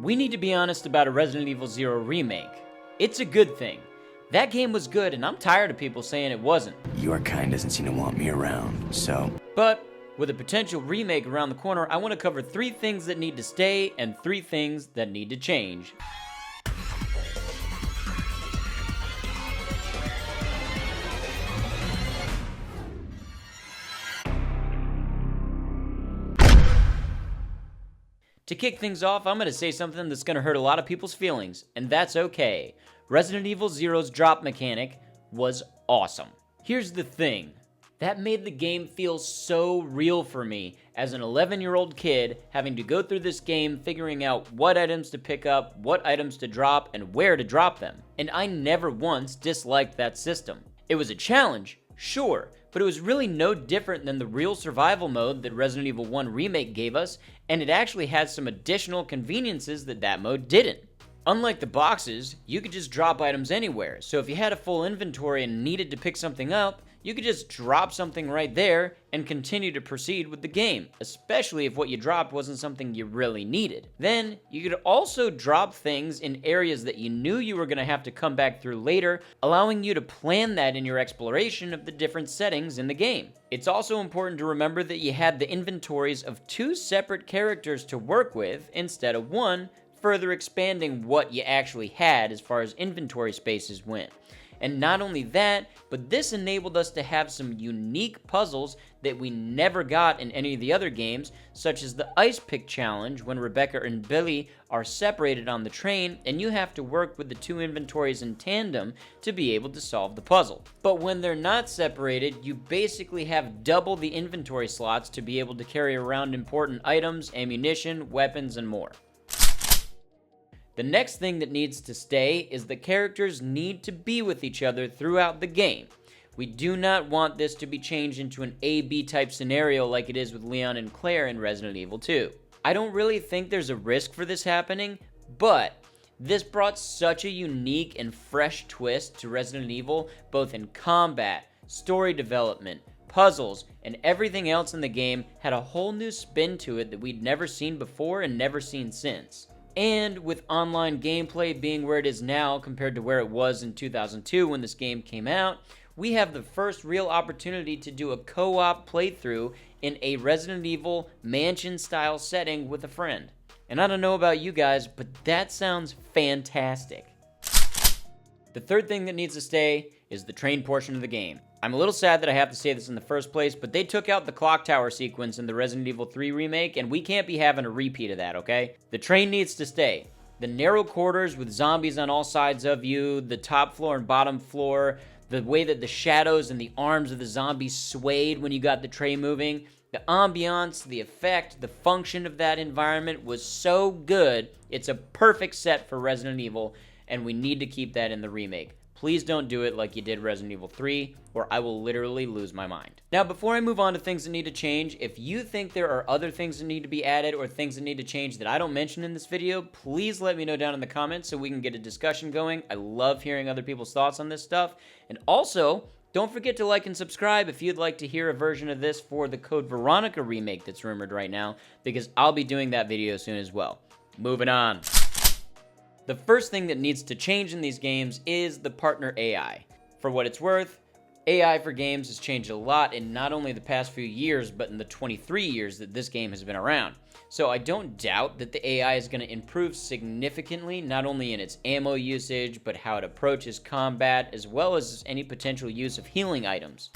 We need to be honest about a Resident Evil 0 remake. It's a good thing. That game was good, and I'm tired of people saying it wasn't. Your kind doesn't seem to want me around, so... But with a potential remake around the corner, I want to cover 3 things that need to stay and 3 things that need to change. To kick things off, I'm going to say something that's going to hurt a lot of people's feelings, and that's okay. Resident Evil 0's drop mechanic was awesome. Here's the thing. That made the game feel so real for me as an 11-year-old kid having to go through this game figuring out what items to pick up, what items to drop, and where to drop them. And I never once disliked that system. It was a challenge, sure, but it was really no different than the real survival mode that Resident Evil 1 Remake gave us, and it actually had some additional conveniences that mode didn't. Unlike the boxes, you could just drop items anywhere, so if you had a full inventory and needed to pick something up, you could just drop something right there and continue to proceed with the game, especially if what you dropped wasn't something you really needed. Then, you could also drop things in areas that you knew you were going to have to come back through later, allowing you to plan that in your exploration of the different settings in the game. It's also important to remember that you had the inventories of 2 separate characters to work with instead of 1, further expanding what you actually had as far as inventory spaces went. And not only that, but this enabled us to have some unique puzzles that we never got in any of the other games, such as the ice pick challenge when Rebecca and Billy are separated on the train and you have to work with the 2 inventories in tandem to be able to solve the puzzle. But when they're not separated, you basically have double the inventory slots to be able to carry around important items, ammunition, weapons, and more. The next thing that needs to stay is the characters need to be with each other throughout the game. We do not want this to be changed into an A-B type scenario like it is with Leon and Claire in Resident Evil 2. I don't really think there's a risk for this happening, but this brought such a unique and fresh twist to Resident Evil, both in combat, story development, puzzles, and everything else in the game had a whole new spin to it that we'd never seen before and never seen since. And with online gameplay being where it is now compared to where it was in 2002 when this game came out, we have the first real opportunity to do a co-op playthrough in a Resident Evil mansion-style setting with a friend. And I don't know about you guys, but that sounds fantastic. The third thing that needs to stay is the train portion of the game. I'm a little sad that I have to say this in the first place, but they took out the clock tower sequence in the Resident Evil 3 remake, and we can't be having a repeat of that, okay? The train needs to stay. The narrow quarters with zombies on all sides of you, the top floor and bottom floor, the way that the shadows and the arms of the zombies swayed when you got the train moving, the ambiance, the effect, the function of that environment was so good. It's a perfect set for Resident Evil, and we need to keep that in the remake. Please don't do it like you did Resident Evil 3, or I will literally lose my mind. Now, before I move on to things that need to change, if you think there are other things that need to be added or things that need to change that I don't mention in this video, please let me know down in the comments so we can get a discussion going. I love hearing other people's thoughts on this stuff. And also, don't forget to like and subscribe if you'd like to hear a version of this for the Code Veronica remake that's rumored right now, because I'll be doing that video soon as well. Moving on. The first thing that needs to change in these games is the partner AI. For what it's worth, AI for games has changed a lot in not only the past few years, but in the 23 years that this game has been around. So I don't doubt that the AI is going to improve significantly, not only in its ammo usage, but how it approaches combat, as well as any potential use of healing items.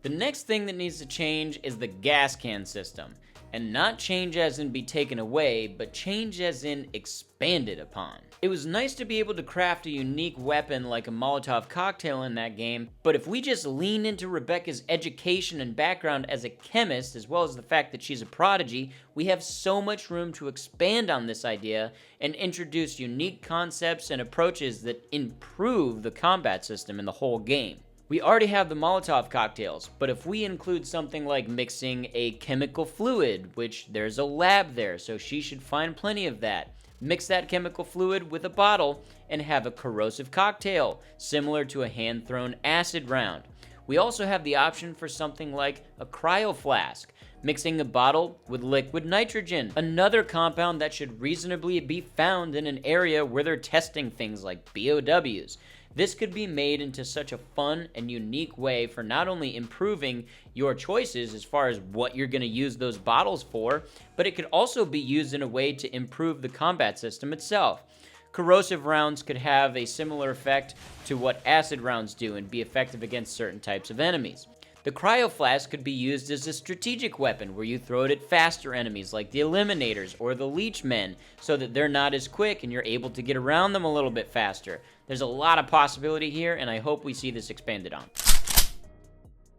The next thing that needs to change is the gas can system. And not change as in be taken away, but change as in expanded upon. It was nice to be able to craft a unique weapon like a Molotov cocktail in that game, but if we just lean into Rebecca's education and background as a chemist, as well as the fact that she's a prodigy, we have so much room to expand on this idea and introduce unique concepts and approaches that improve the combat system in the whole game. We already have the Molotov cocktails, but if we include something like mixing a chemical fluid, which there's a lab there, so she should find plenty of that, mix that chemical fluid with a bottle and have a corrosive cocktail, similar to a hand-thrown acid round. We also have the option for something like a cryo flask, mixing a bottle with liquid nitrogen, another compound that should reasonably be found in an area where they're testing things like BOWs. This could be made into such a fun and unique way for not only improving your choices as far as what you're going to use those bottles for, but it could also be used in a way to improve the combat system itself. Corrosive rounds could have a similar effect to what acid rounds do and be effective against certain types of enemies. The cryo flask could be used as a strategic weapon where you throw it at faster enemies like the Eliminators or the Leech Men so that they're not as quick and you're able to get around them a little bit faster. There's a lot of possibility here, and I hope we see this expanded on.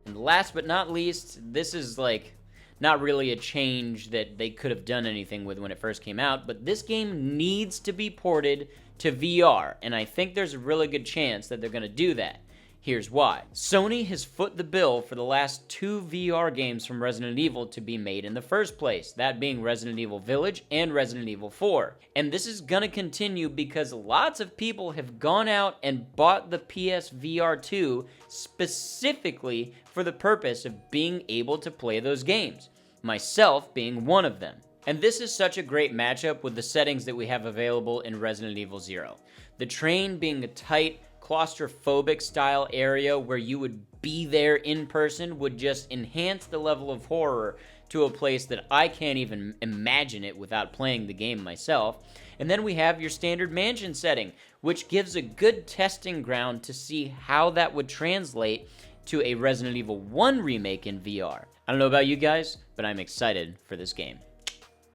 And last but not least, this is like not really a change that they could have done anything with when it first came out, but this game needs to be ported to VR, and I think there's a really good chance that they're going to do that. Here's why. Sony has foot the bill for the last 2 VR games from Resident Evil to be made in the first place, that being Resident Evil Village and Resident Evil 4. And this is gonna continue because lots of people have gone out and bought the PSVR 2 specifically for the purpose of being able to play those games, myself being one of them. And this is such a great matchup with the settings that we have available in Resident Evil 0. The train being a tight, claustrophobic style area where you would be there in person would just enhance the level of horror to a place that I can't even imagine it without playing the game myself. And then we have your standard mansion setting, which gives a good testing ground to see how that would translate to a Resident Evil 1 remake in VR. I don't know about you guys, but I'm excited for this game.